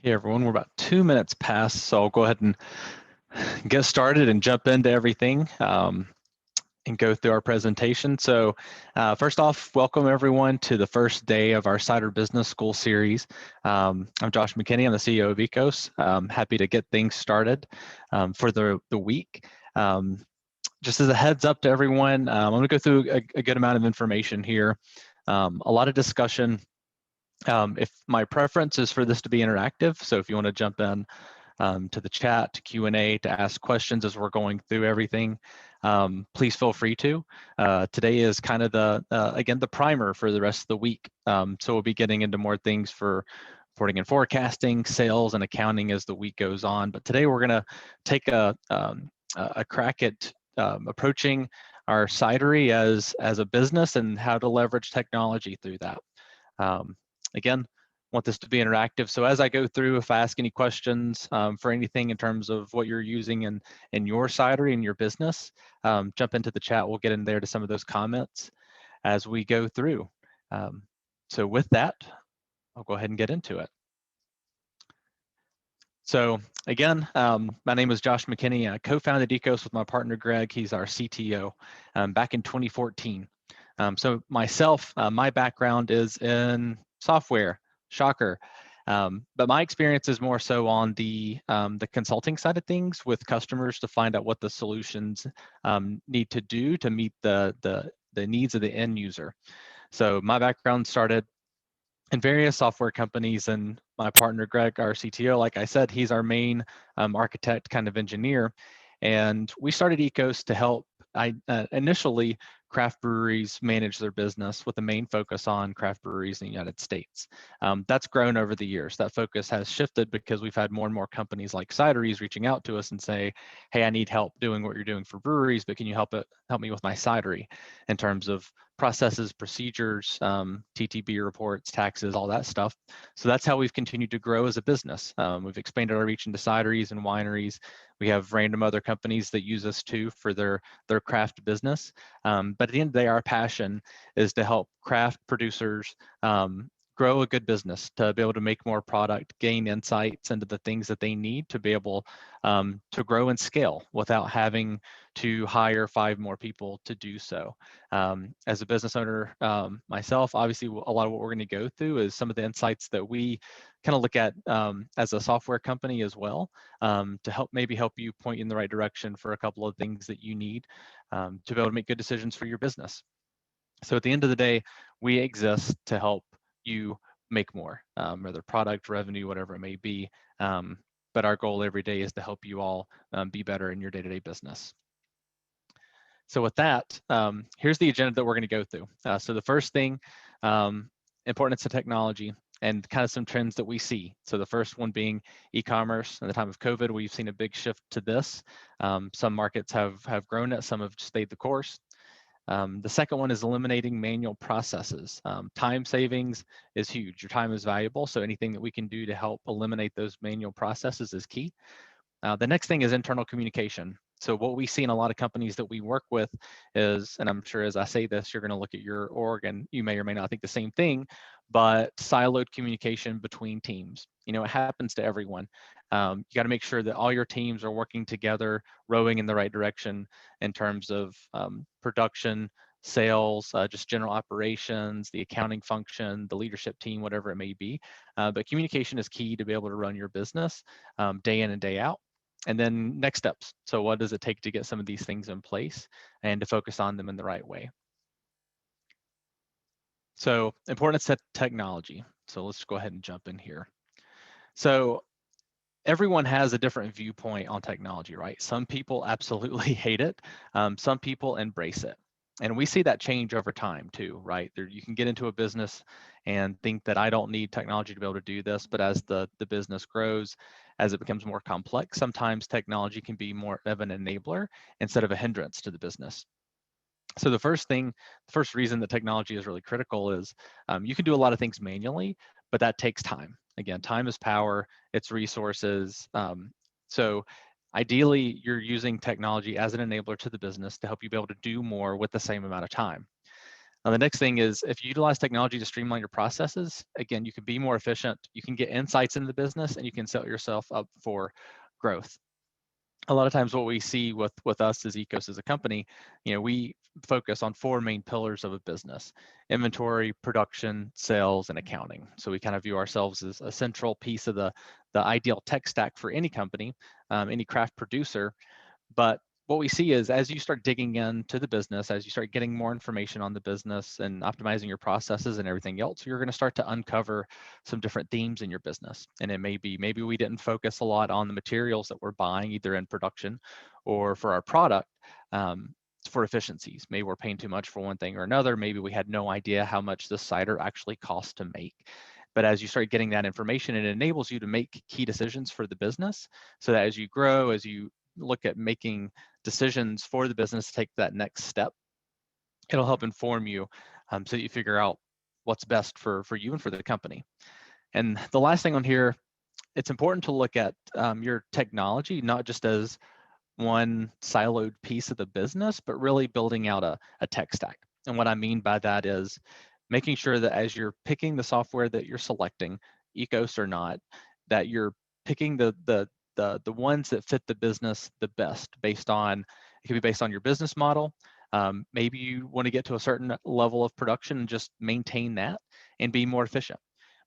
Hey everyone, we're about 2 minutes past, so I'll go ahead and get started and jump into everything and go through our presentation. So first off, welcome everyone to the first day of our Cider Business School series. I'm Josh McKinney, I'm the CEO of Ekos. Happy to get things started for the week. Just as a heads up to everyone, I'm going to go through a good amount of information here, a lot of discussion. If my preference is for this to be interactive, so if you want to jump in to the chat, to Q&A, to ask questions as we're going through everything, please feel free to. Today is kind of again, the primer for the rest of the week. So we'll be getting into more things for reporting and forecasting, sales, and accounting as the week goes on. But today we're going to take a crack at approaching our cidery as a business and how to leverage technology through that. Again, want this to be interactive. So as I go through, if I ask any questions for anything in terms of what you're using in your cidery, in your business, jump into the chat. We'll get in there to some of those comments as we go through. So with that, I'll go ahead and get into it. So again, my name is Josh McKinney. I co-founded Ekos with my partner, Greg. He's our CTO back in 2014. So myself, my background is in software, shocker. But my experience is more so on the consulting side of things with customers to find out what the solutions need to do to meet the needs of the end user. So my background started in various software companies, and my partner Greg, our CTO, like I said, he's our main architect kind of engineer. And we started Ekos to help initially craft breweries manage their business with a main focus on craft breweries in the United States. That's grown over the years. That focus has shifted because we've had more and more companies like cideries reaching out to us and say, hey, I need help doing what you're doing for breweries, but can you help me with my cidery in terms of processes, procedures, TTB reports, taxes, all that stuff. So that's how we've continued to grow as a business. We've expanded our reach into cideries and wineries. We have random other companies that use us too for their craft business. But at the end of the day, our passion is to help craft producers grow a good business, to be able to make more product, gain insights into the things that they need to be able to grow and scale without having to hire 5 more people to do so. As a business owner myself, obviously a lot of what we're going to go through is some of the insights that we kind of look at as a software company as well, to maybe help you point in the right direction for a couple of things that you need to be able to make good decisions for your business. So at the end of the day, we exist to help you make more, whether product, revenue, whatever it may be. But our goal every day is to help you all be better in your day-to-day business. So with that, here's the agenda that we're going to go through. So the first thing, importance of technology and kind of some trends that we see. So the first one being e-commerce. In the time of COVID, we've seen a big shift to this. Some markets have grown it, some have stayed the course. The second one is eliminating manual processes. Time savings is huge. Your time is valuable, so anything that we can do to help eliminate those manual processes is key. The next thing is internal communication. So what we see in a lot of companies that we work with is, and I'm sure as I say this, you're going to look at your org and you may or may not think the same thing, but siloed communication between teams. You know, it happens to everyone. You got to make sure that all your teams are working together, rowing in the right direction in terms of production, sales, just general operations, the accounting function, the leadership team, whatever it may be. But communication is key to be able to run your business day in and day out. And then next steps. So what does it take to get some of these things in place and to focus on them in the right way? So importance of technology. So let's go ahead and jump in here. So everyone has a different viewpoint on technology, right? Some people absolutely hate it. Some people embrace it. And we see that change over time too, right? You can get into a business and think that I don't need technology to be able to do this, but as the business grows, as it becomes more complex, sometimes technology can be more of an enabler instead of a hindrance to the business. So the first reason that technology is really critical is you can do a lot of things manually, but that takes time. Again, time is power, it's resources. So ideally, you're using technology as an enabler to the business to help you be able to do more with the same amount of time. Now, the next thing is if you utilize technology to streamline your processes, again, you can be more efficient, you can get insights into the business, and you can set yourself up for growth. A lot of times what we see with us as Ekos as a company, we focus on four main pillars of a business: inventory, production, sales, and accounting. So we kind of view ourselves as a central piece of the ideal tech stack for any company, any craft producer. But what we see is as you start digging into the business, as you start getting more information on the business and optimizing your processes and everything else, you're going to start to uncover some different themes in your business. And it may be, maybe we didn't focus a lot on the materials that we're buying, either in production or for our product, for efficiencies. Maybe we're paying too much for one thing or another. Maybe we had no idea how much this cider actually costs to make. But as you start getting that information, it enables you to make key decisions for the business, so that as you grow, as you look at making decisions for the business to take that next step, it'll help inform you, so that you figure out what's best for you and for the company. And the last thing on here, it's important to look at your technology not just as one siloed piece of the business, but really building out a tech stack. And what I mean by that is making sure that as you're picking the software that you're selecting, Ekos or not, that you're picking the ones that fit the business the best based on, it could be based on your business model. Maybe you want to get to a certain level of production and just maintain that and be more efficient.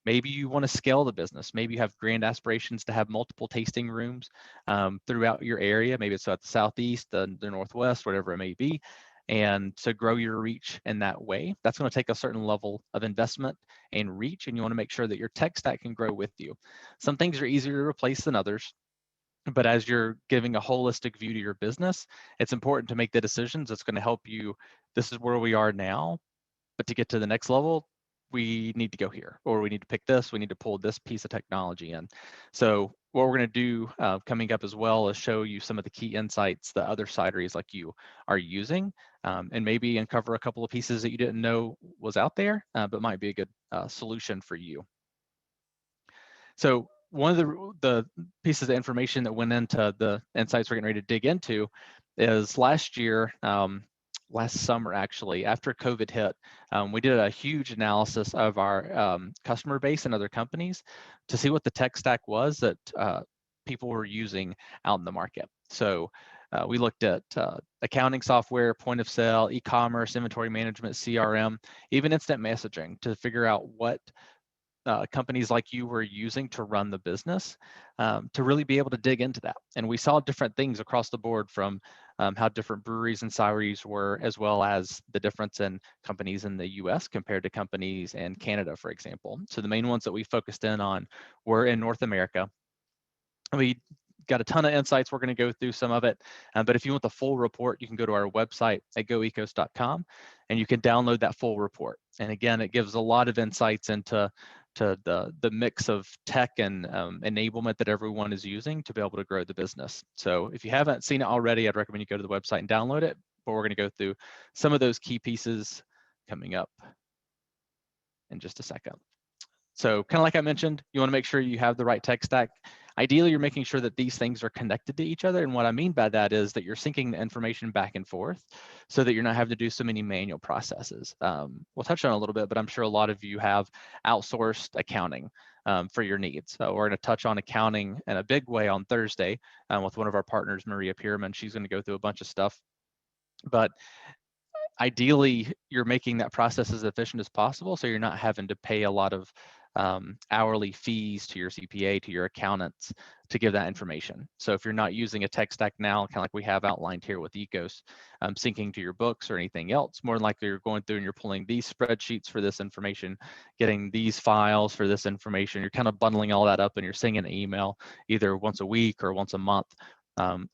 Maybe you want to scale the business. Maybe you have grand aspirations to have multiple tasting rooms throughout your area. Maybe it's at the Southeast, the Northwest, whatever it may be. And to grow your reach in that way, that's going to take a certain level of investment and reach. And you want to make sure that your tech stack can grow with you. Some things are easier to replace than others. But as you're giving a holistic view to your business, it's important to make the decisions that's going to help you. This is where we are now, but to get to the next level, we need to go here, or we need to pick this, we need to pull this piece of technology in. So what we're going to do coming up as well is show you some of the key insights that other cideries like you are using, and maybe uncover a couple of pieces that you didn't know was out there, but might be a good solution for you. So one of the pieces of information that went into the insights we're getting ready to dig into is last year, last summer actually, after COVID hit, we did a huge analysis of our customer base and other companies to see what the tech stack was that people were using out in the market. So we looked at accounting software, point of sale, e-commerce, inventory management, CRM, even instant messaging, to figure out what companies like you were using to run the business, to really be able to dig into that. And we saw different things across the board, from how different breweries and cideries were, as well as the difference in companies in the US compared to companies in Canada, for example. So the main ones that we focused in on were in North America. We got a ton of insights. We're going to go through some of it, but if you want the full report, you can go to our website at goecos.com and you can download that full report. And again, it gives a lot of insights into the mix of tech and enablement that everyone is using to be able to grow the business. So if you haven't seen it already, I'd recommend you go to the website and download it, but we're going to go through some of those key pieces coming up in just a second. So kind of like I mentioned, you want to make sure you have the right tech stack. Ideally, you're making sure that these things are connected to each other. And what I mean by that is that you're syncing the information back and forth so that you're not having to do so many manual processes. We'll touch on it a little bit, but I'm sure a lot of you have outsourced accounting for your needs. So we're going to touch on accounting in a big way on Thursday with one of our partners, Maria Pierman. She's going to go through a bunch of stuff. But ideally, you're making that process as efficient as possible, so you're not having to pay a lot of hourly fees to your CPA, to your accountants, to give that information. So if you're not using a tech stack now, kind of like we have outlined here with Ekos, syncing to your books or anything else, more than likely you're going through and you're pulling these spreadsheets for this information, getting these files for this information. You're kind of bundling all that up and you're sending an email either once a week or once a month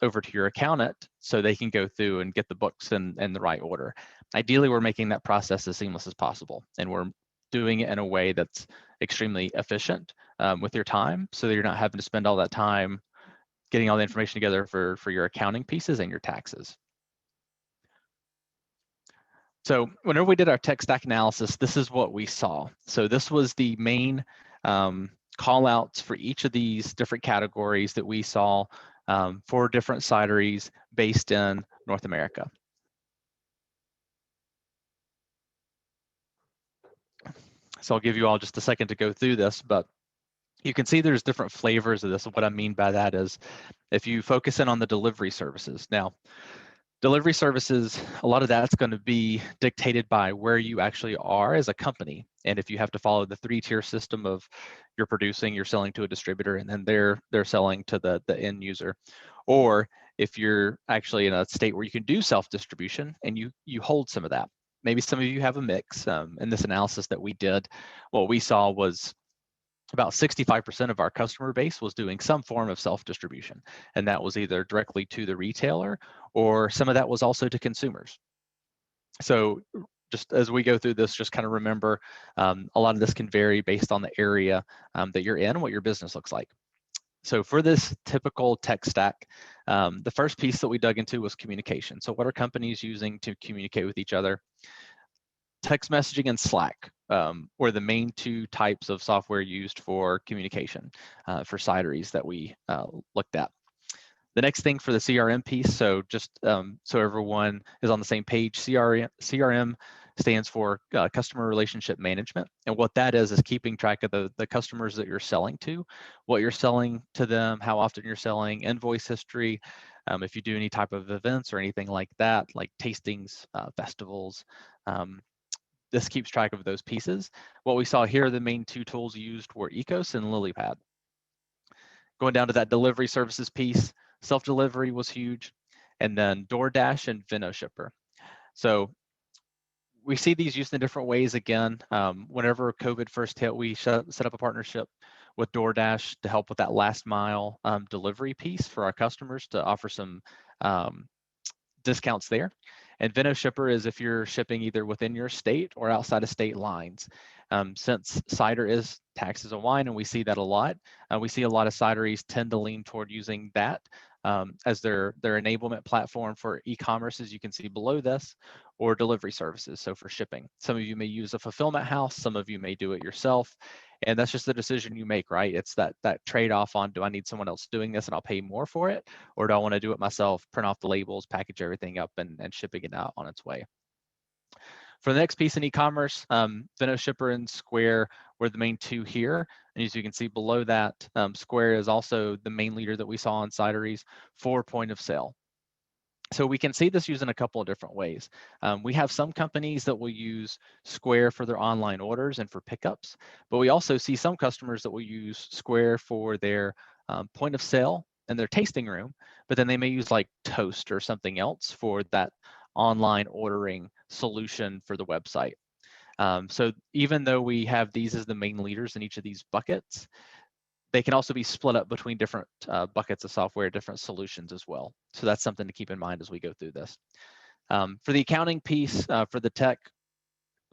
over to your accountant so they can go through and get the books in the right order. Ideally, we're making that process as seamless as possible, and we're doing it in a way that's extremely efficient with your time, so that you're not having to spend all that time getting all the information together for your accounting pieces and your taxes. So whenever we did our tech stack analysis, this is what we saw. So this was the main call outs for each of these different categories that we saw for different cideries based in North America. So I'll give you all just a second to go through this, but you can see there's different flavors of this. And what I mean by that is if you focus in on the delivery services. Now, delivery services, a lot of that's going to be dictated by where you actually are as a company. And if you have to follow the 3-tier system of you're producing, you're selling to a distributor, and then they're selling to the end user. Or if you're actually in a state where you can do self-distribution and you hold some of that. Maybe some of you have a mix. In this analysis that we did, what we saw was about 65% of our customer base was doing some form of self-distribution, and that was either directly to the retailer or some of that was also to consumers. So just as we go through this, just kind of remember a lot of this can vary based on the area that you're in, what your business looks like. So for this typical tech stack, the first piece that we dug into was communication. So what are companies using to communicate with each other? Text messaging and Slack were the main 2 types of software used for communication for cideries that we looked at. The next thing for the CRM piece, so just so everyone is on the same page, CRM stands for customer relationship management. And what that is keeping track of the customers that you're selling to, what you're selling to them, how often you're selling, invoice history, if you do any type of events or anything like that, like tastings, festivals, this keeps track of those pieces. What we saw here, the main 2 tools used were Ekos and Lilypad. Going down to that delivery services piece, self-delivery was huge, and then DoorDash and VinoShipper. So we see these used in different ways. Again, whenever COVID first hit, we set up a partnership with DoorDash to help with that last mile delivery piece for our customers to offer some discounts there. And VinoShipper is if you're shipping either within your state or outside of state lines. Since cider is taxed as a wine, and we see that a lot, we see a lot of cideries tend to lean toward using that as their enablement platform for e-commerce, as you can see below this, or delivery services, so for shipping. Some of you may use a fulfillment house, some of you may do it yourself, and that's just the decision you make, right? It's that trade-off on, do I need someone else doing this and I'll pay more for it, or do I want to do it myself, print off the labels, package everything up, and shipping it out on its way. For the next piece in e-commerce, VinoShipper and Square were the main 2 here. And as you can see below that, Square is also the main leader that we saw in cideries for point of sale. So we can see this used in a couple of different ways. We have some companies that will use Square for their online orders and for pickups, but we also see some customers that will use Square for their point of sale and their tasting room, but then they may use like Toast or something else for that online ordering solution for the website. So even though we have these as the main leaders in each of these buckets, they can also be split up between different buckets of software, different solutions as well. So that's something to keep in mind as we go through this. For the accounting piece, for the tech,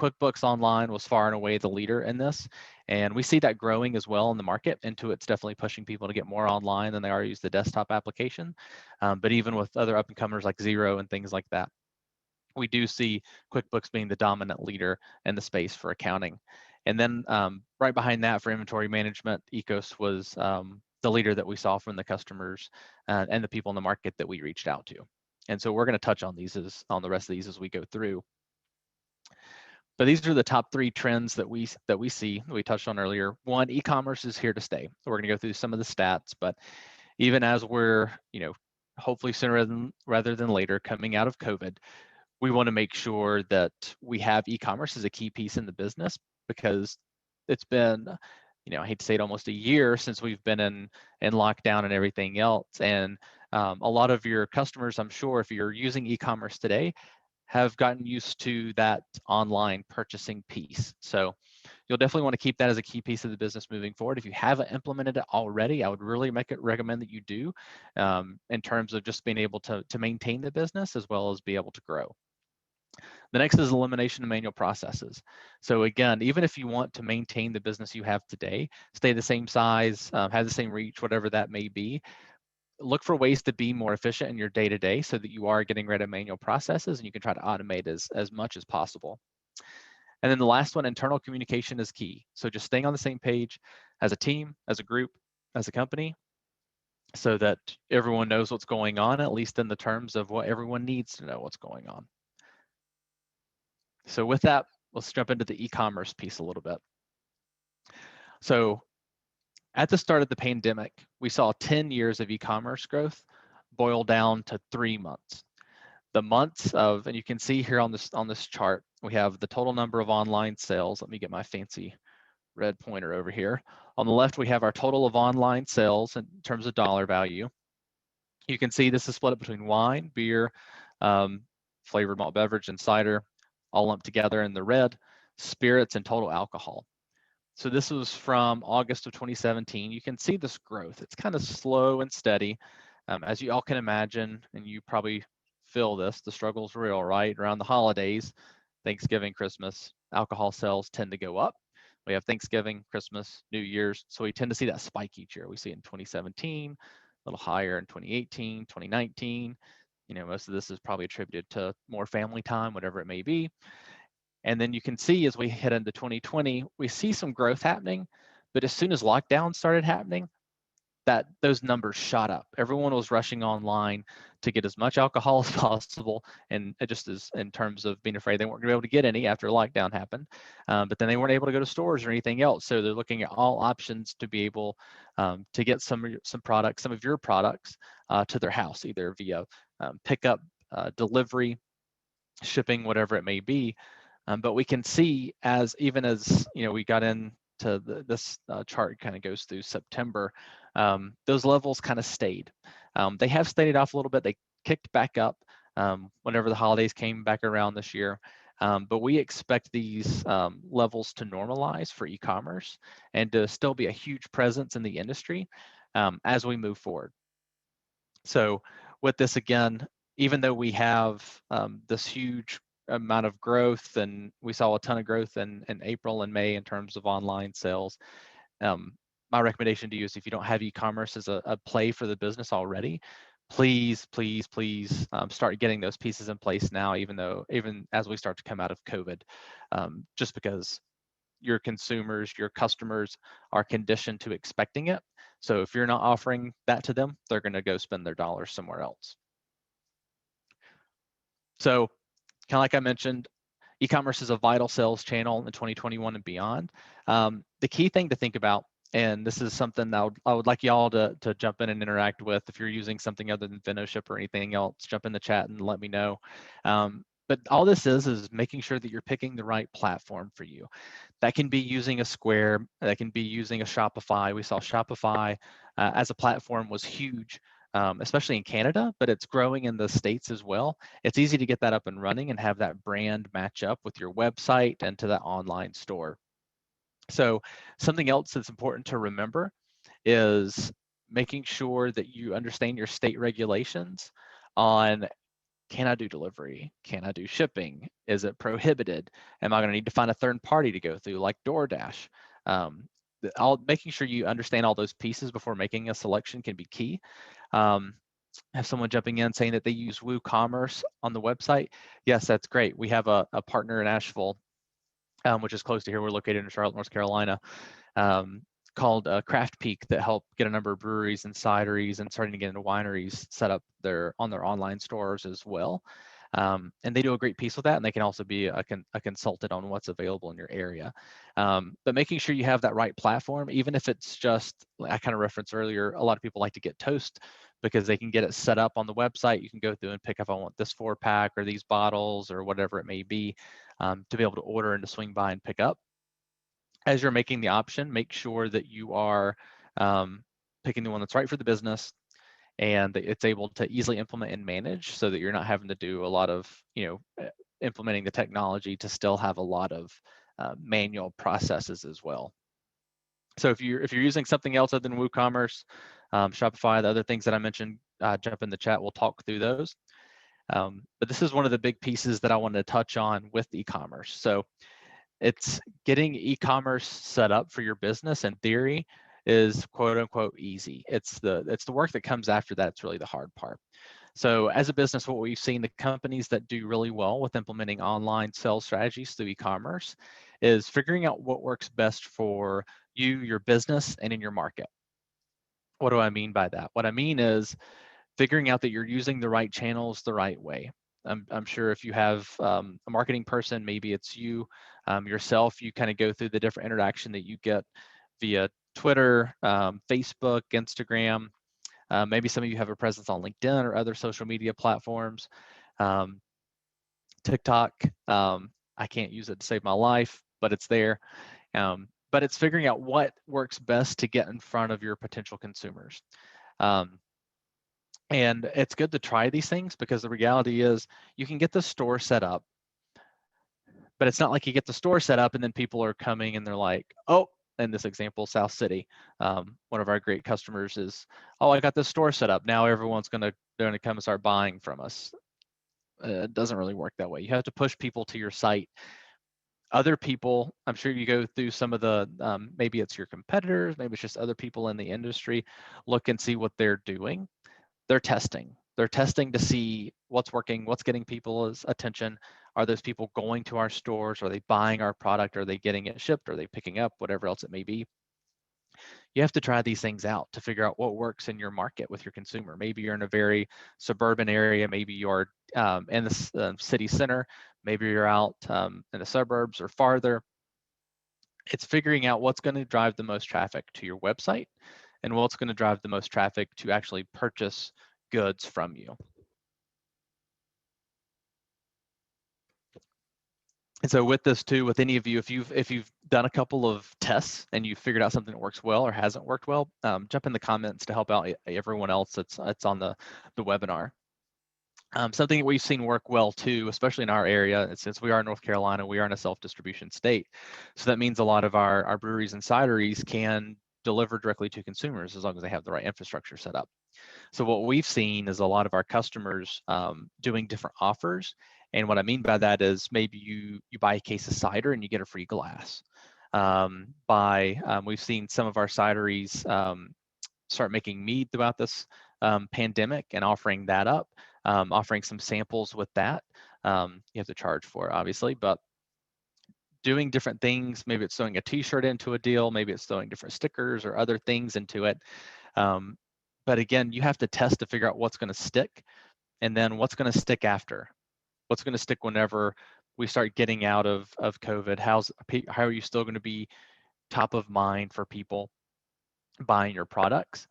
QuickBooks Online was far and away the leader in this. And we see that growing as well in the market. Intuit's definitely pushing people to get more online than they are use the desktop application. But even with other up-and-comers like Xero and things like that, we do see QuickBooks being the dominant leader in the space for accounting. And then right behind that for inventory management, Ekos was the leader that we saw from the customers and the people in the market that we reached out to. And so we're going to touch on on the rest of these as we go through. But these are the top 3 trends that we see, that we touched on earlier. One, e-commerce is here to stay. We're going to go through some of the stats, but even as we're, hopefully sooner rather than later coming out of COVID, we want to make sure that we have e-commerce as a key piece in the business, because it's been, I hate to say it, almost a year since we've been in lockdown and everything else. And a lot of your customers, I'm sure, if you're using e-commerce today, have gotten used to that online purchasing piece. So you'll definitely want to keep that as a key piece of the business moving forward. If you haven't implemented it already, I would really recommend that you do in terms of just being able to maintain the business as well as be able to grow. The next is elimination of manual processes. So again, even if you want to maintain the business you have today, stay the same size, have the same reach, whatever that may be, look for ways to be more efficient in your day-to-day so that you are getting rid of manual processes and you can try to automate as much as possible. And then the last one, internal communication is key. So just staying on the same page as a team, as a group, as a company, so that everyone knows what's going on, at least in the terms of what everyone needs to know what's going on. So with that, let's jump into the e-commerce piece a little bit. So at the start of the pandemic, we saw 10 years of e-commerce growth boil down to 3 months. The months of, and you can see here on this chart, we have the total number of online sales. Let me get my fancy red pointer over here. On the left, we have our total of online sales in terms of dollar value. You can see this is split up between wine, beer, flavored malt beverage, and cider, all lumped together in the red, spirits, and total alcohol. So this was from August of 2017. You can see this growth. It's kind of slow and steady. As you all can imagine, and you probably feel this, the struggle's real, right? Around the holidays, Thanksgiving, Christmas, alcohol sales tend to go up. We have Thanksgiving, Christmas, New Year's, so we tend to see that spike each year. We see it in 2017, a little higher in 2018, 2019. Most of this is probably attributed to more family time, whatever it may be. And then you can see as we head into 2020, we see some growth happening, but as soon as lockdown started happening, that those numbers shot up. Everyone was rushing online to get as much alcohol as possible, and just as in terms of being afraid they weren't going to be able to get any after lockdown happened. But then they weren't able to go to stores or anything else, so they're looking at all options to be able to get some products, some of your products, to their house, either via pickup, delivery, shipping, whatever it may be. But we can see even as we got into this chart kind of goes through September, those levels kind of stayed. They have stayed off a little bit. They kicked back up whenever the holidays came back around this year. But we expect these levels to normalize for e-commerce and to still be a huge presence in the industry as we move forward. So with this, again, even though we have this huge amount of growth, and we saw a ton of growth in April and May in terms of online sales, my recommendation to you is if you don't have e-commerce as a play for the business already, please start getting those pieces in place now, even as we start to come out of COVID, just because your consumers, your customers are conditioned to expecting it. So if you're not offering that to them, they're going to go spend their dollars somewhere else. So kind of like I mentioned, e-commerce is a vital sales channel in 2021 and beyond. The key thing to think about, and this is something that I would like y'all to jump in and interact with. If you're using something other than Venoship or anything else, jump in the chat and let me know. But all this is making sure that you're picking the right platform for you. That can be using a Square, that can be using a Shopify. We saw Shopify as a platform was huge, especially in Canada, but it's growing in the States as well. It's easy to get that up and running and have that brand match up with your website and to that online store. So something else that's important to remember is making sure that you understand your state regulations on, can I do delivery? Can I do shipping? Is it prohibited? Am I going to need to find a third party to go through like DoorDash? Making sure you understand all those pieces before making a selection can be key. Have someone jumping in saying that they use WooCommerce on the website. Yes, that's great. We have a partner in Asheville, which is close to here. We're located in Charlotte, North Carolina, called Craft Peak, that help get a number of breweries and cideries and starting to get into wineries set up on their online stores as well. And they do a great piece with that, and they can also be a consultant on what's available in your area. But making sure you have that right platform, even if it's just, I kind of referenced earlier, a lot of people like to get Toast because they can get it set up on the website. You can go through and pick up, I want this 4-pack or these bottles or whatever it may be, to be able to order and to swing by and pick up. As you're making the option, make sure that you are picking the one that's right for the business and that it's able to easily implement and manage, so that you're not having to do a lot of implementing the technology to still have a lot of manual processes as well. So if you're using something else other than WooCommerce, Shopify, the other things that I mentioned, jump in the chat, we'll talk through those. But this is one of the big pieces that I wanted to touch on with e-commerce. So it's getting e-commerce set up for your business, in theory, is quote unquote easy. It's the work that comes after that. It's really the hard part. So as a business, what we've seen, the companies that do really well with implementing online sales strategies through e-commerce is figuring out what works best for you, your business, and in your market. What do I mean by that? What I mean is figuring out that you're using the right channels the right way. I'm sure if you have a marketing person, maybe it's you yourself, you kind of go through the different interaction that you get via Twitter, Facebook, Instagram. Maybe some of you have a presence on LinkedIn or other social media platforms. TikTok, I can't use it to save my life, but it's there. But it's figuring out what works best to get in front of your potential consumers. And it's good to try these things, because the reality is you can get the store set up, but it's not like you get the store set up and then people are coming and they're like, oh, in this example, South City, one of our great customers is, oh, I got this store set up. Now everyone's they're gonna come and start buying from us. It doesn't really work that way. You have to push people to your site. Other people, I'm sure you go through some of the, maybe it's your competitors, maybe it's just other people in the industry, look and see what they're doing. They're testing. They're testing to see what's working, what's getting people's attention. Are those people going to our stores? Are they buying our product? Are they getting it shipped? Are they picking up? Whatever else it may be. You have to try these things out to figure out what works in your market with your consumer. Maybe you're in a very suburban area. Maybe you're in the city center. Maybe you're out in the suburbs or farther. It's figuring out what's going to drive the most traffic to your website and what's going to drive the most traffic to actually purchase goods from you. And so with this too, with any of you, if you've done a couple of tests and you've figured out something that works well or hasn't worked well, jump in the comments to help out everyone else that's on the webinar. Something that we've seen work well too, especially in our area, since we are in North Carolina, we are in a self-distribution state. So that means a lot of our breweries and cideries can deliver directly to consumers as long as they have the right infrastructure set up. So what we've seen is a lot of our customers doing different offers. And what I mean by that is maybe you buy a case of cider and you get a free glass. We've seen some of our cideries start making mead throughout this pandemic and offering that up, offering some samples with that. You have to charge for it, obviously, but doing different things. Maybe it's throwing a t-shirt into a deal, maybe it's throwing different stickers or other things into it. But again, you have to test to figure out what's going to stick, and then what's going to stick after. What's going to stick whenever we start getting out of COVID? How are you still going to be top of mind for people buying your products?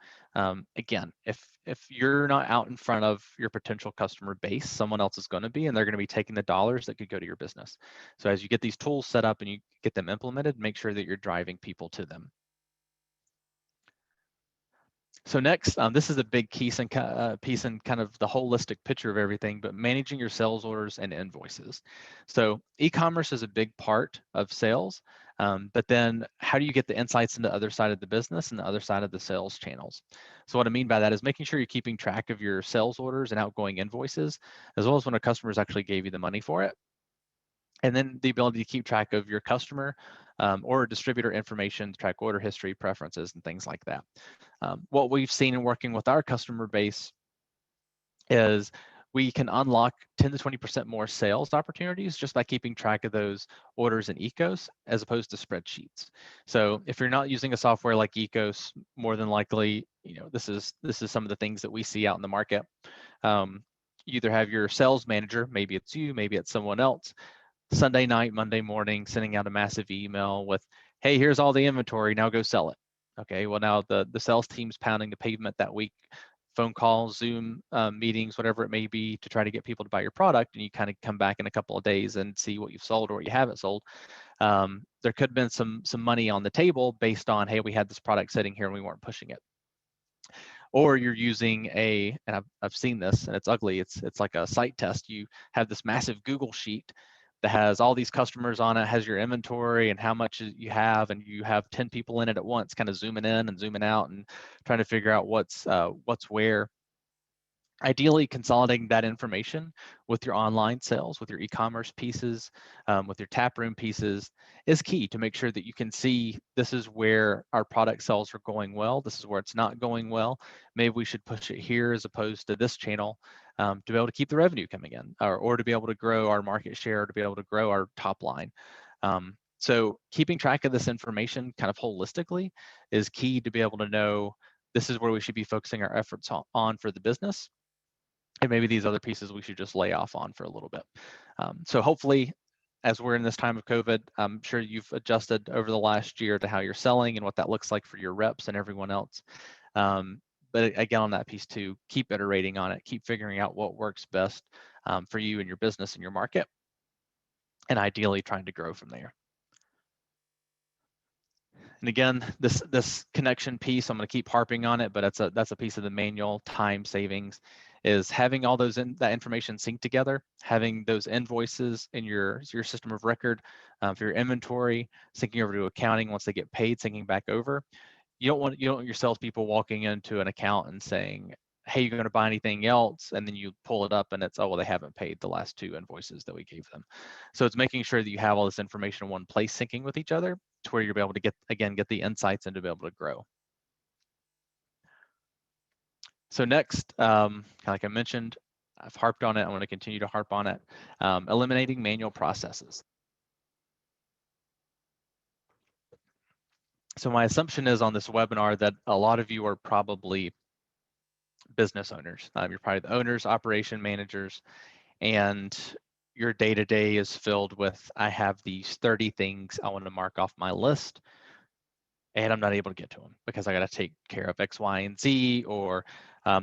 Again, if you're not out in front of your potential customer base, someone else is going to be, and they're going to be taking the dollars that could go to your business. So as you get these tools set up and you get them implemented, make sure that you're driving people to them. So next, this is a big piece in kind of the holistic picture of everything, but managing your sales orders and invoices. So e-commerce is a big part of sales, but then how do you get the insights into the other side of the business and the other side of the sales channels? So what I mean by that is making sure you're keeping track of your sales orders and outgoing invoices, as well as when a customer's actually gave you the money for it. And then the ability to keep track of your customer or distributor information, track order history, preferences, and things like that. What we've seen in working with our customer base is we can unlock 10 to 20% more sales opportunities just by keeping track of those orders in Ekos as opposed to spreadsheets. So if you're not using a software like Ekos, more than likely, this is some of the things that we see out in the market. You either have your sales manager, maybe it's you, maybe it's someone else, Sunday night, Monday morning, sending out a massive email with, hey, here's all the inventory, now go sell it. Okay, well now the sales team's pounding the pavement that week, phone calls, Zoom meetings, whatever it may be, to try to get people to buy your product, and you kind of come back in a couple of days and see what you've sold or what you haven't sold. There could have been some money on the table based on, hey, we had this product sitting here and we weren't pushing it. Or you're using and I've seen this and it's ugly, it's like a site test. You have this massive Google sheet that has all these customers on it, has your inventory and how much you have, and you have 10 people in it at once, kind of zooming in and zooming out and trying to figure out what's where. Ideally, consolidating that information with your online sales, with your e-commerce pieces, with your taproom pieces is key to make sure that you can see this is where our product sales are going well, this is where it's not going well. Maybe we should push it here as opposed to this channel to be able to keep the revenue coming in, or to be able to grow our market share, to be able to grow our top line. So keeping track of this information kind of holistically is key to be able to know this is where we should be focusing our efforts on for the business. And maybe these other pieces we should just lay off on for a little bit. So hopefully as we're in this time of COVID, I'm sure you've adjusted over the last year to how you're selling and what that looks like for your reps and everyone else. But again, on that piece too, keep iterating on it, keep figuring out what works best for you and your business and your market, and ideally trying to grow from there. And again, this connection piece, I'm going to keep harping on it, but that's a piece of the manual time savings, is having all those that information synced together, having those invoices in your system of record for your inventory, syncing over to accounting once they get paid, syncing back over. You don't want your salespeople walking into an account and saying, "Hey, you're going to buy anything else?" And then you pull it up and it's, "Oh, well, they haven't paid the last 2 invoices that we gave them." So it's making sure that you have all this information in one place, syncing with each other, to where you'll be able to get the insights and to be able to grow. So next, like I mentioned, I've harped on it. I want to continue to harp on it. Eliminating manual processes. So my assumption is on this webinar that a lot of you are probably business owners. You're probably the owners, operation managers, and your day-to-day is filled with, I have these 30 things I want to mark off my list, and I'm not able to get to them because I got to take care of X, Y, and Z, or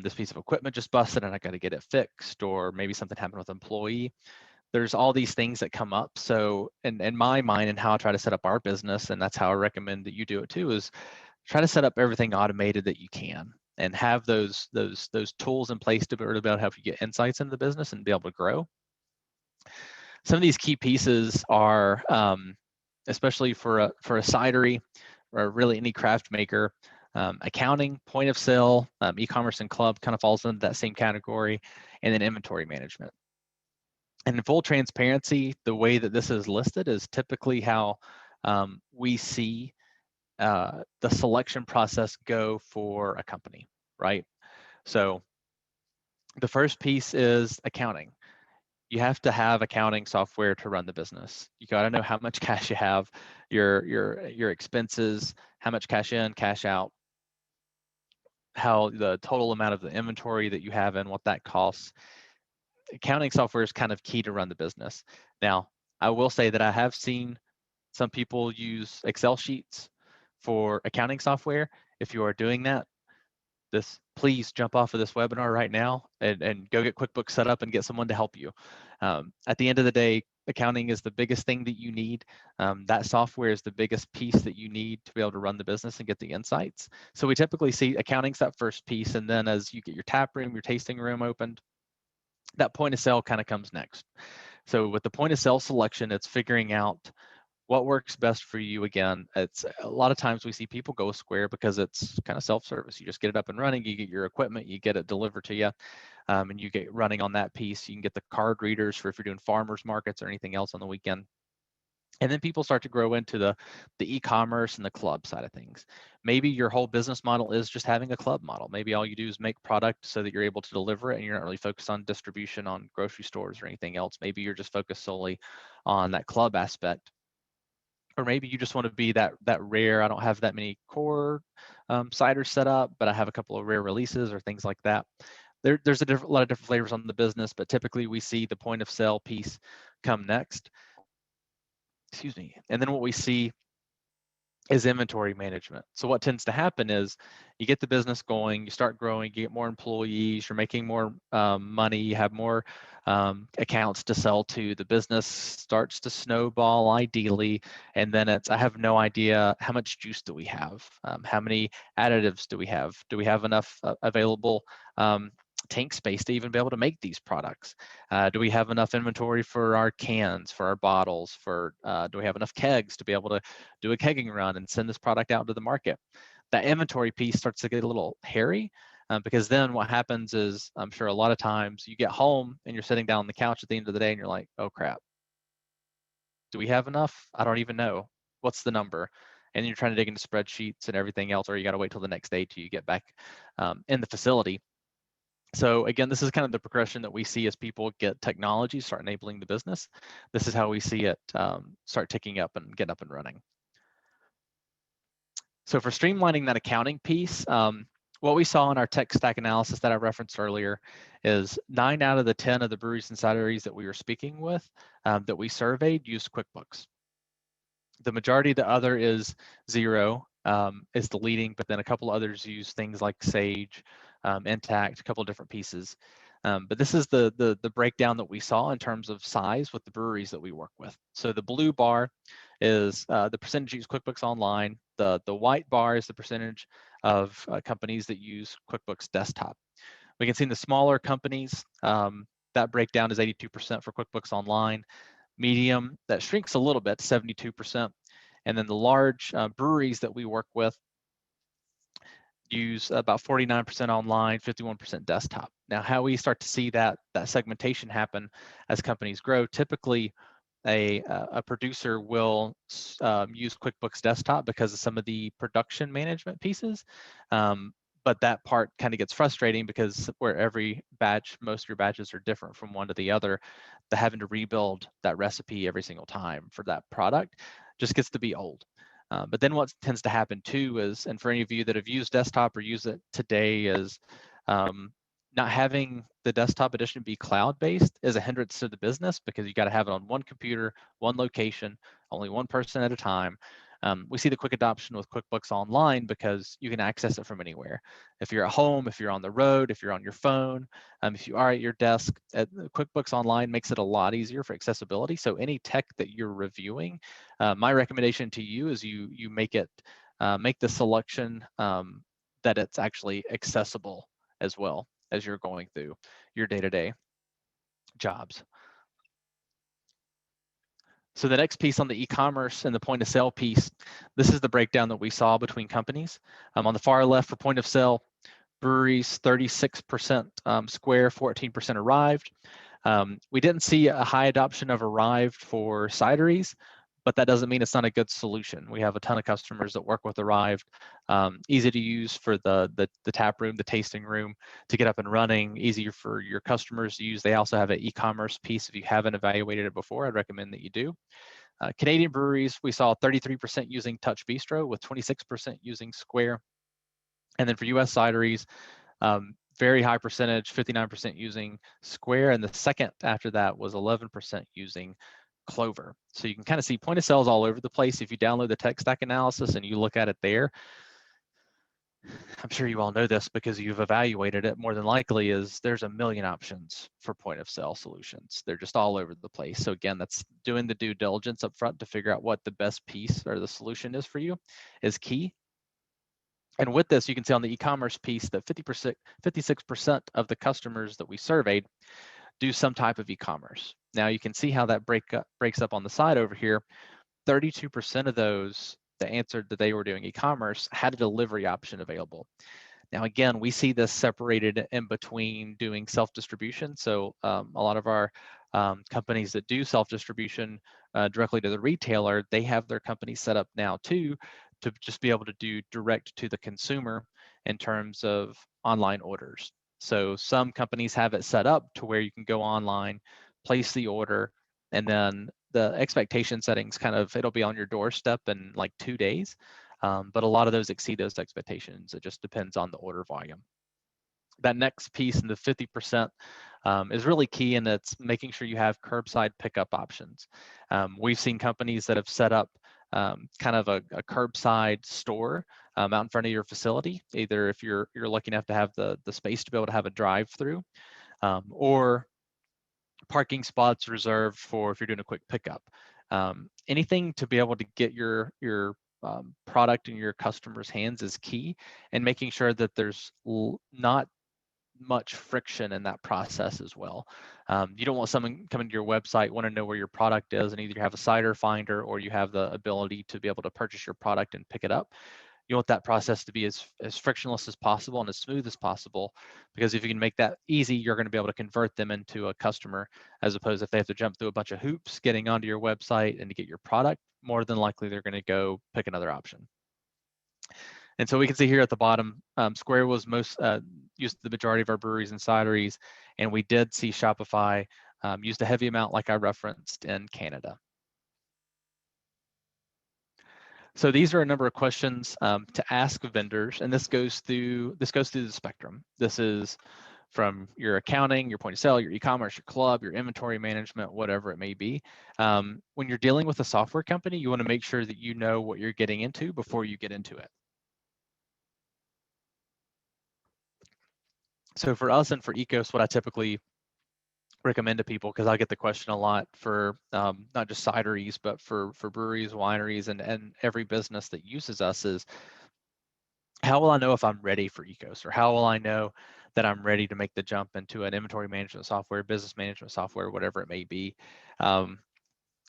this piece of equipment just busted and I got to get it fixed, or maybe something happened with an employee. There's all these things that come up. So in my mind, and how I try to set up our business, and that's how I recommend that you do it too, is try to set up everything automated that you can, and have those tools in place to be able to help you get insights into the business and be able to grow. Some of these key pieces are, especially for a cidery, or really any craft maker, accounting, point of sale, e-commerce and club kind of falls into that same category, and then inventory management. And in full transparency, the way that this is listed is typically how we see the selection process go for a company, right? So the first piece is accounting. You have to have accounting software to run the business. You got to know how much cash you have, your expenses, how much cash in, cash out, how the total amount of the inventory that you have and what that costs. Accounting software is kind of key to run the business. Now, I will say that I have seen some people use Excel sheets for accounting software. If you are doing that, please jump off of this webinar right now and go get QuickBooks set up and get someone to help you. At the end of the day, accounting is the biggest thing that you need. That software is the biggest piece that you need to be able to run the business and get the insights. So we typically see accounting's that first piece, and then as you get your tap room, your tasting room opened, that point of sale kind of comes next. So with the point of sale selection, it's figuring out what works best for you. Again, it's a lot of times we see people go Square because it's kind of self-service. You just get it up and running, you get your equipment, you get it delivered to you, and you get running on that piece. You can get the card readers for if you're doing farmers markets or anything else on the weekend. And then people start to grow into the e-commerce and the club side of things. Maybe your whole business model is just having a club model. Maybe all you do is make product so that you're able to deliver it, and you're not really focused on distribution on grocery stores or anything else. Maybe you're just focused solely on that club aspect. Or maybe you just want to be that rare, I don't have that many core ciders set up, but I have a couple of rare releases or things like that. There's a lot of different flavors on the business, but typically we see the point of sale piece come next. Excuse me. And then what we see is inventory management. So what tends to happen is you get the business going, you start growing, you get more employees, you're making more money, you have more accounts to sell to, the business starts to snowball ideally, and then it's, I have no idea how much juice do we have, how many additives do we have enough available tank space to even be able to make these products? Do we have enough inventory for our cans, for our bottles, do we have enough kegs to be able to do a kegging run and send this product out to the market? That inventory piece starts to get a little hairy, because then what happens is, I'm sure a lot of times you get home and you're sitting down on the couch at the end of the day and you're like, oh crap, do we have enough? I don't even know. What's the number? And you're trying to dig into spreadsheets and everything else, or you got to wait till the next day till you get back in the facility. So again, this is kind of the progression that we see as people get technology, start enabling the business. This is how we see it start ticking up and get up and running. So for streamlining that accounting piece, what we saw in our tech stack analysis that I referenced earlier is 9 out of the 10 of the breweries and cideries that we were speaking with that we surveyed used QuickBooks. The majority of the other is zero, is the leading, but then a couple others use things like Sage, Intact, a couple of different pieces. But this is the breakdown that we saw in terms of size with the breweries that we work with. So the blue bar is the percentage use QuickBooks Online. The white bar is the percentage of companies that use QuickBooks Desktop. We can see in the smaller companies, that breakdown is 82% for QuickBooks Online. Medium, that shrinks a little bit, 72%. And then the large breweries that we work with use about 49% online, 51% desktop. Now, how we start to see that segmentation happen as companies grow, typically a producer will use QuickBooks Desktop because of some of the production management pieces. But that part kind of gets frustrating because where every batch, most of your batches are different from one to the other, the having to rebuild that recipe every single time for that product just gets to be old. But then what tends to happen too is, and for any of you that have used desktop or use it today, is not having the desktop edition be cloud-based is a hindrance to the business because you got to have it on one computer, one location, only one person at a time. We see the quick adoption with QuickBooks Online because you can access it from anywhere. If you're at home, if you're on the road, if you're on your phone, if you are at your desk, QuickBooks Online makes it a lot easier for accessibility. So any tech that you're reviewing, my recommendation to you is you make it make the selection that it's actually accessible as well as you're going through your day-to-day jobs. So the next piece on the e-commerce and the point of sale piece, this is the breakdown that we saw between companies. On the far left for point of sale, breweries, 36% Square, 14% Arrived. We didn't see a high adoption of Arrived for cideries, but that doesn't mean it's not a good solution. We have a ton of customers that work with Arrived, easy to use for the tap room, the tasting room to get up and running, easier for your customers to use. They also have an e-commerce piece. If you haven't evaluated it before, I'd recommend that you do. Canadian breweries, we saw 33% using Touch Bistro with 26% using Square. And then for US cideries, very high percentage, 59% using Square. And the second after that was 11% using Clover. So you can kind of see point of sales all over the place. If you download the tech stack analysis and you look at it there, I'm sure you all know this because you've evaluated it. More than likely is there's a million options for point of sale solutions. They're just all over the place. So again, that's doing the due diligence up front to figure out what the best piece or the solution is for you is key. And with this, you can see on the e-commerce piece that 56% of the customers that we surveyed do some type of e-commerce. Now you can see how that breaks up on the side over here. 32% of those that answered that they were doing e-commerce had a delivery option available. Now again, we see this separated in between doing self-distribution. So a lot of our companies that do self-distribution directly to the retailer, they have their company set up now too to just be able to do direct to the consumer in terms of online orders. So some companies have it set up to where you can go online, place the order, and then the expectation settings kind of, it'll be on your doorstep in like 2 days. But a lot of those exceed those expectations. It just depends on the order volume. That next piece in the 50% is really key, and it's making sure you have curbside pickup options. We've seen companies that have set up kind of a curbside store out in front of your facility, either if you're lucky enough to have the space to be able to have a drive-through, or parking spots reserved for if you're doing a quick pickup. Anything to be able to get your product in your customers' hands is key, and making sure that there's not much friction in that process as well. You don't want someone coming to your website, want to know where your product is, and either you have a cider finder or you have the ability to be able to purchase your product and pick it up. You want that process to be as frictionless as possible and as smooth as possible, because if you can make that easy, you're going to be able to convert them into a customer, as opposed if they have to jump through a bunch of hoops getting onto your website and to get your product, more than likely they're going to go pick another option. And so we can see here at the bottom, Square was used the majority of our breweries and cideries, and we did see Shopify used a heavy amount like I referenced in Canada. So these are a number of questions to ask vendors, and this goes through the spectrum. This is from your accounting, your point of sale, your e-commerce, your club, your inventory management, whatever it may be. When you're dealing with a software company, you want to make sure that you know what you're getting into before you get into it. So for us and for Ekos, what I typically recommend to people, because I get the question a lot for not just cideries, but for breweries, wineries, and every business that uses us is, how will I know if I'm ready for Ekos, or how will I know that I'm ready to make the jump into an inventory management software, business management software, whatever it may be?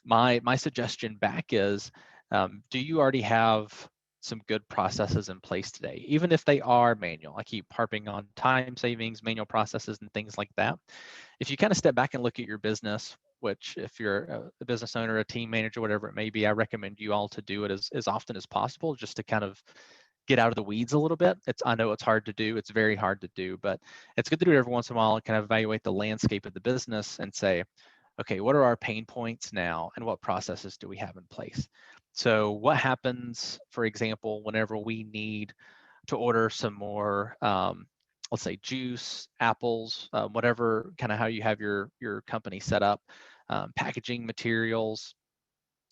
My suggestion back is, do you already have some good processes in place today, even if they are manual? I keep harping on time savings, manual processes, and things like that. If you kind of step back and look at your business, which if you're a business owner, a team manager, whatever it may be, I recommend you all to do it as often as possible, just to kind of get out of the weeds a little bit. I know it's hard to do. It's very hard to do, but it's good to do it every once in a while and kind of evaluate the landscape of the business and say, okay, what are our pain points now and what processes do we have in place? So what happens, for example, whenever we need to order some more, let's say juice, apples, whatever kind of how you have your company set up, packaging materials,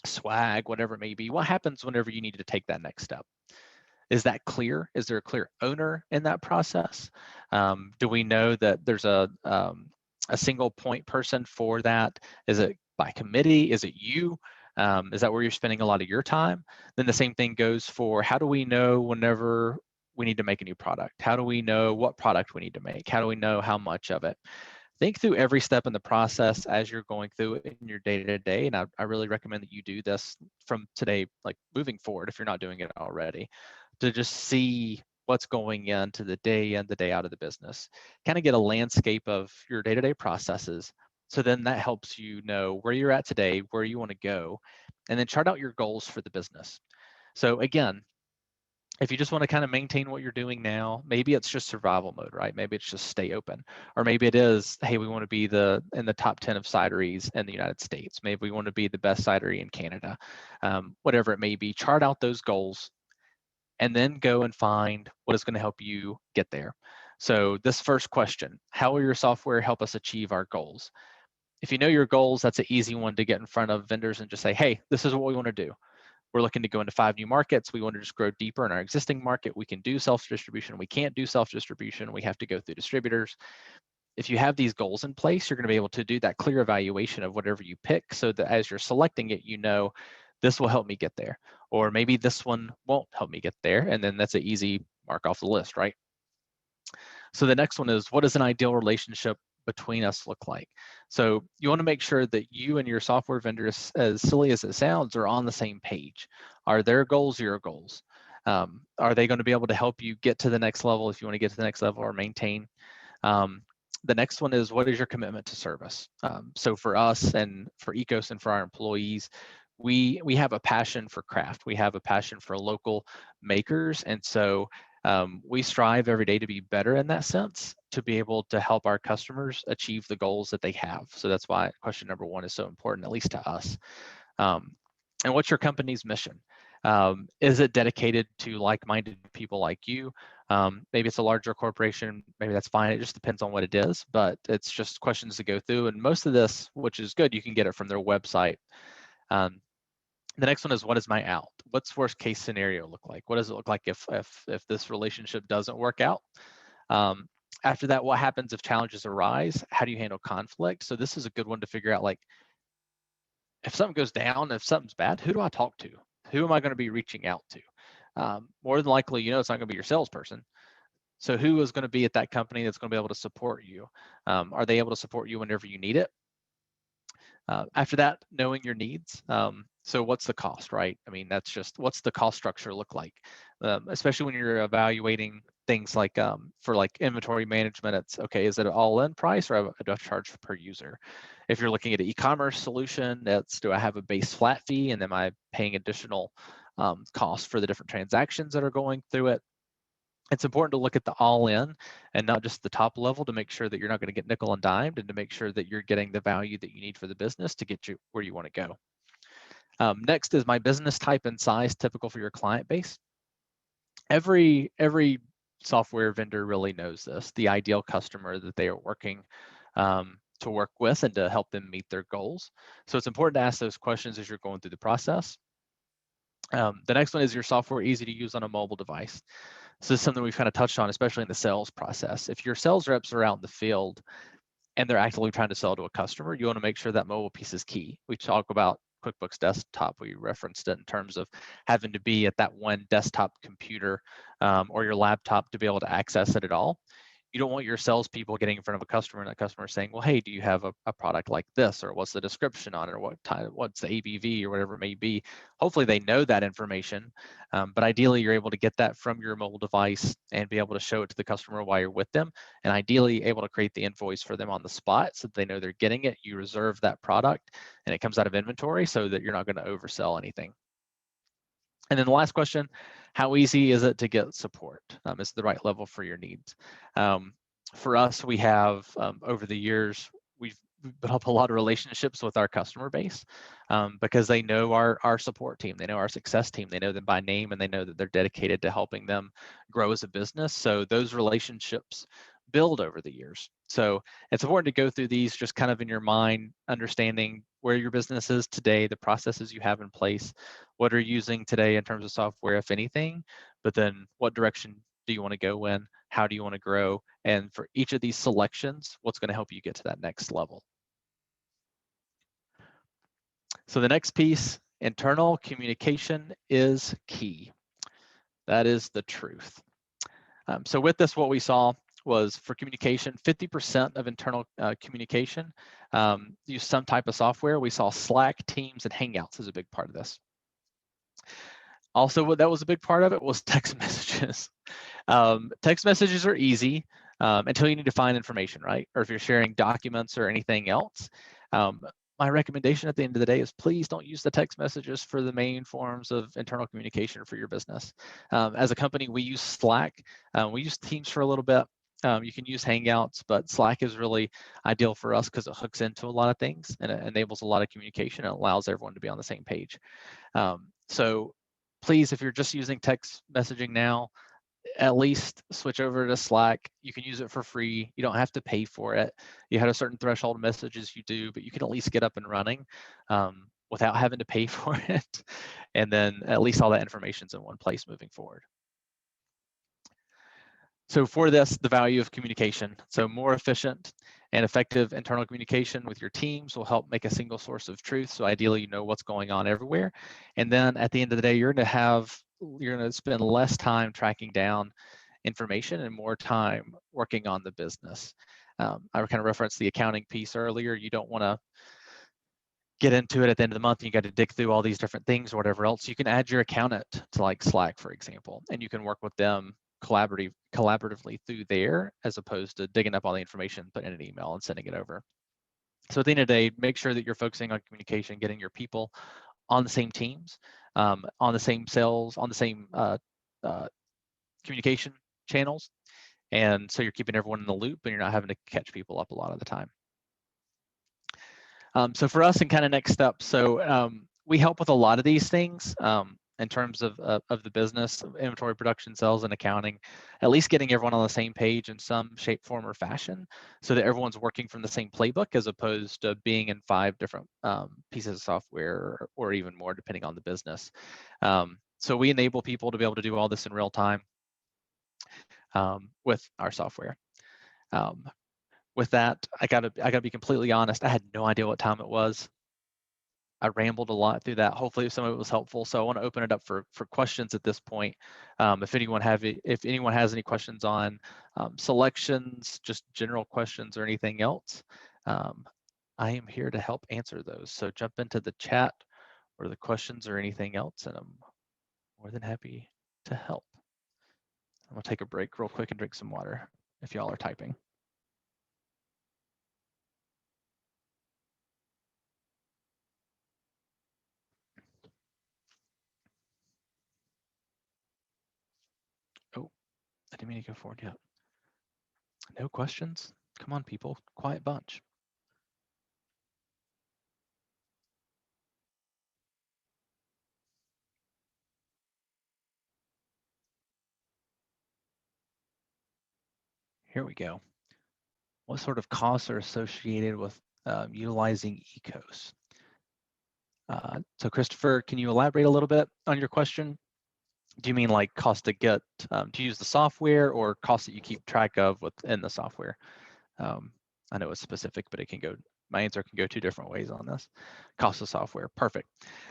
swag, whatever it may be. What happens whenever you need to take that next step? Is that clear? Is there a clear owner in that process? Do we know that there's a single point person for that? Is it by committee? Is it you? Is that where you're spending a lot of your time? Then the same thing goes for, how do we know whenever we need to make a new product? How do we know what product we need to make? How do we know how much of it? Think through every step in the process as you're going through it in your day-to-day. And I really recommend that you do this from today, like moving forward, if you're not doing it already, to just see what's going into the day in, the day out of the business. Kind of get a landscape of your day-to-day processes. So then that helps you know where you're at today, where you want to go, and then chart out your goals for the business. So again, if you just want to kind of maintain what you're doing now, maybe it's just survival mode, right? Maybe it's just stay open. Or maybe it is, hey, we want to be in the top 10 of cideries in the United States. Maybe we want to be the best cidery in Canada. Whatever it may be, chart out those goals and then go and find what is going to help you get there. So this first question, how will your software help us achieve our goals? If you know your goals, that's an easy one to get in front of vendors and just say, hey, this is what we want to do. We're looking to go into 5 new markets. We want to just grow deeper in our existing market. We can do self-distribution. We can't do self-distribution. We have to go through distributors. If you have these goals in place, you're going to be able to do that clear evaluation of whatever you pick, so that as you're selecting it, you know, this will help me get there. Or maybe this one won't help me get there. And then that's an easy mark off the list, right? So the next one is, what does an ideal relationship between us look like? So you want to make sure that you and your software vendor, as silly as it sounds, are on the same page. Are their goals your goals? Are they going to be able to help you get to the next level if you want to get to the next level or maintain? The next one is, what is your commitment to service? So for us and for Ekos and for our employees, we have a passion for craft. We have a passion for local makers. And so we strive every day to be better in that sense, to be able to help our customers achieve the goals that they have. So that's why question number 1 is so important, at least to us. And what's your company's mission? Is it dedicated to like-minded people like you? Maybe it's a larger corporation, maybe that's fine. It just depends on what it is, but it's just questions to go through. And most of this, which is good, you can get it from their website. The next one is, what is my out? What's worst case scenario look like? What does it look like if this relationship doesn't work out? After that, what happens if challenges arise? How do you handle conflict? So this is a good one to figure out, like, if something goes down, if something's bad, who do I talk to? Who am I going to be reaching out to? More than likely, you know, it's not going to be your salesperson. So who is going to be at that company that's going to be able to support you? Are they able to support you whenever you need it? After that, knowing your needs. So what's the cost, right? I mean, that's just, what's the cost structure look like? Especially when you're evaluating things like for like inventory management, it's okay, is it an all-in price, or do I charge per user? If you're looking at an e-commerce solution, that's, do I have a base flat fee, and am I paying additional costs for the different transactions that are going through it? It's important to look at the all-in and not just the top level, to make sure that you're not going to get nickel and dimed, and to make sure that you're getting the value that you need for the business to get you where you want to go. Next is my business type and size typical for your client base. Every software vendor really knows this, the ideal customer that they are working to work with and to help them meet their goals. So it's important to ask those questions as you're going through the process. The next one is your software easy to use on a mobile device. So this is something we've kind of touched on, especially in the sales process. If your sales reps are out in the field and they're actively trying to sell to a customer, you want to make sure that mobile piece is key. We talk about QuickBooks Desktop, we referenced it in terms of having to be at that one desktop computer or your laptop to be able to access it at all. You don't want your salespeople getting in front of a customer and that customer saying, well, hey, do you have a product like this? Or what's the description on it? Or what's the ABV or whatever it may be? Hopefully they know that information, but ideally you're able to get that from your mobile device and be able to show it to the customer while you're with them, and ideally able to create the invoice for them on the spot so that they know they're getting it. You reserve that product and it comes out of inventory so that you're not going to oversell anything. And then the last question, how easy is it to get support? Is it the right level for your needs? For us, we have, over the years, we've built up a lot of relationships with our customer base because they know our support team, they know our success team, they know them by name, and they know that they're dedicated to helping them grow as a business. So those relationships build over the years. So it's important to go through these just kind of in your mind, understanding where your business is today, the processes you have in place, what are you using today in terms of software, if anything, but then what direction do you want to go in? How do you want to grow? And for each of these selections, what's going to help you get to that next level? So the next piece, internal communication is key. That is the truth. So with this, what we saw was for communication, 50% of internal communication use some type of software. We saw Slack, Teams, and Hangouts as a big part of this. Also, what that was a big part of it was text messages. Text messages are easy until you need to find information, right? Or if you're sharing documents or anything else. My recommendation at the end of the day is please don't use the text messages for the main forms of internal communication for your business. As a company, we use Slack. We use Teams for a little bit. You can use Hangouts, but Slack is really ideal for us because it hooks into a lot of things and it enables a lot of communication and allows everyone to be on the same page. So please, if you're just using text messaging now, at least switch over to Slack. You can use it for free. You don't have to pay for it. You had a certain threshold of messages you do, but you can at least get up and running without having to pay for it. And then at least all that information's in one place moving forward. So for this, the value of communication. So more efficient and effective internal communication with your teams will help make a single source of truth. So ideally, you know what's going on everywhere. And then at the end of the day, you're going to spend less time tracking down information and more time working on the business. I kind of referenced the accounting piece earlier. You don't want to get into it at the end of the month and you got to dig through all these different things or whatever else. You can add your accountant to like Slack, for example, and you can work with them collaboratively through there as opposed to digging up all the information, putting in an email and sending it over. So at the end of the day, make sure that you're focusing on communication, getting your people on the same teams, on the same sales, on the same communication channels. And so you're keeping everyone in the loop and you're not having to catch people up a lot of the time. So for us and kind of next steps, so we help with a lot of these things in terms of the business, inventory, production, sales, and accounting, at least getting everyone on the same page in some shape, form, or fashion so that everyone's working from the same playbook as opposed to being in 5 different pieces of software or even more depending on the business. So we enable people to be able to do all this in real time with our software. With that, I gotta be completely honest. I had no idea what time it was. I rambled a lot through that. Hopefully, some of it was helpful. So I want to open it up for questions at this point. If anyone has any questions on selections, just general questions or anything else, I am here to help answer those. So jump into the chat or the questions or anything else, and I'm more than happy to help. I'm gonna take a break real quick and drink some water if y'all are typing. Oh, I didn't mean to go forward yet. No questions? Come on, people. Quiet bunch. Here we go. What sort of costs are associated with utilizing Ekos? So Christopher, can you elaborate a little bit on your question? Do you mean like cost to get to use the software, or cost that you keep track of within the software? I know it's specific, but it can go, my answer can go two different ways on this. Cost of software, perfect.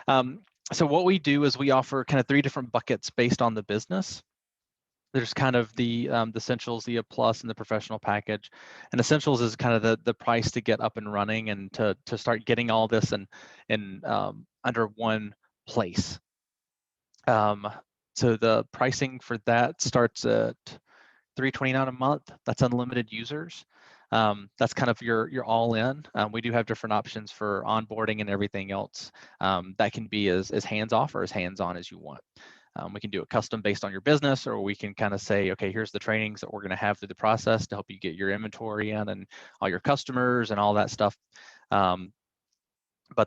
So what we do is we offer kind of 3 different buckets based on the business. There's kind of the essentials, the plus, and the professional package. And essentials is kind of the price to get up and running and to start getting all this in under one place. So the pricing for that starts at $329 a month. That's unlimited users. That's kind of your all in. We do have different options for onboarding and everything else. That can be as hands off or as hands on as you want. We can do it custom based on your business, or we can kind of say, okay, here's the trainings that we're going to have through the process to help you get your inventory in and all your customers and all that stuff. But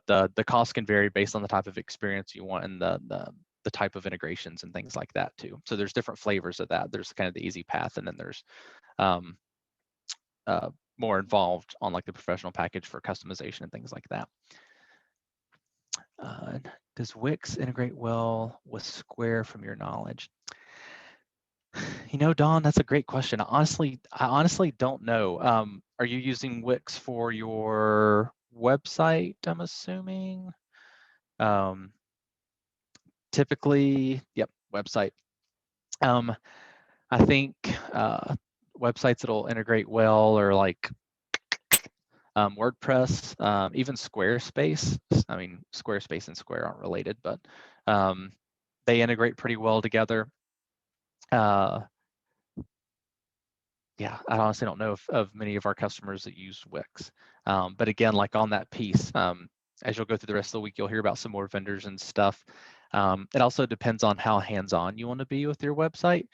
the cost can vary based on the type of experience you want and the type of integrations and things like that too. So there's different flavors of that. There's kind of the easy path, and then there's more involved on like the professional package for customization and things like that. Does Wix integrate well with Square from your knowledge? You know, Dawn, that's a great question. I honestly don't know. Are you using Wix for your website, I'm assuming? Typically, yep, website. I think websites that'll integrate well are like WordPress, even Squarespace. I mean, Squarespace and Square aren't related, but they integrate pretty well together. Yeah, I honestly don't know of many of our customers that use Wix. But again, like on that piece, as you'll go through the rest of the week, you'll hear about some more vendors and stuff. It also depends on how hands-on you want to be with your website.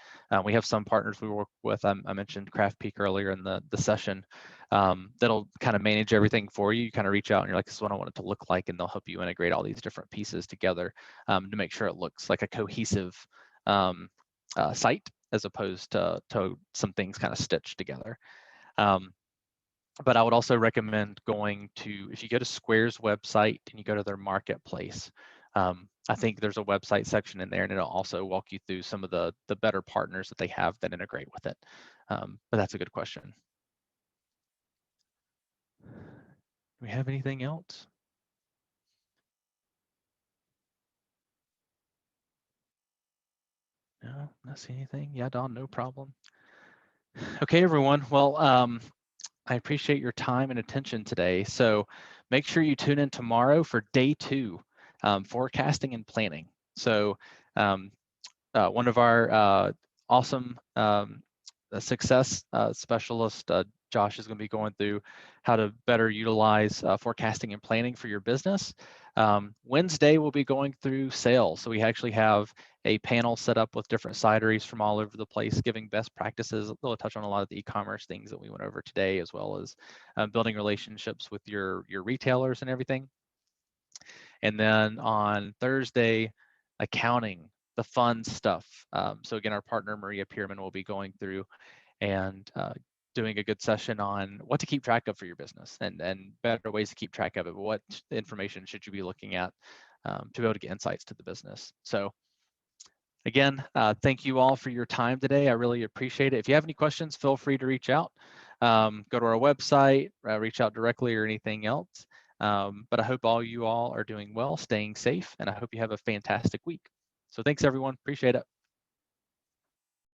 We have some partners we work with. I mentioned Craft Peak earlier in the session. That'll kind of manage everything for you. You kind of reach out and you're like, this is what I want it to look like, and they'll help you integrate all these different pieces together to make sure it looks like a cohesive site, as opposed to some things kind of stitched together. But I would also recommend going to, if you go to Square's website and you go to their marketplace, I think there's a website section in there, and it'll also walk you through some of the better partners that they have that integrate with it. But that's a good question. Do we have anything else? No, not see anything. Yeah, Don, no problem. Okay, everyone. Well, I appreciate your time and attention today. So make sure you tune in tomorrow for day 2, forecasting and planning. So one of our awesome success specialist, Josh, is going to be going through how to better utilize forecasting and planning for your business. Wednesday, we'll be going through sales. So we actually have a panel set up with different cideries from all over the place, giving best practices. They'll touch on a lot of the e-commerce things that we went over today, as well as building relationships with your retailers and everything. And then on Thursday, accounting, the fun stuff. So again, our partner, Maria Pierman, will be going through and doing a good session on what to keep track of for your business and better ways to keep track of it. What information should you be looking at to be able to get insights to the business? So again, thank you all for your time today. I really appreciate it. If you have any questions, feel free to reach out. Go to our website, reach out directly, or anything else. But I hope you all are doing well, staying safe, and I hope you have a fantastic week. So thanks, everyone. Appreciate it.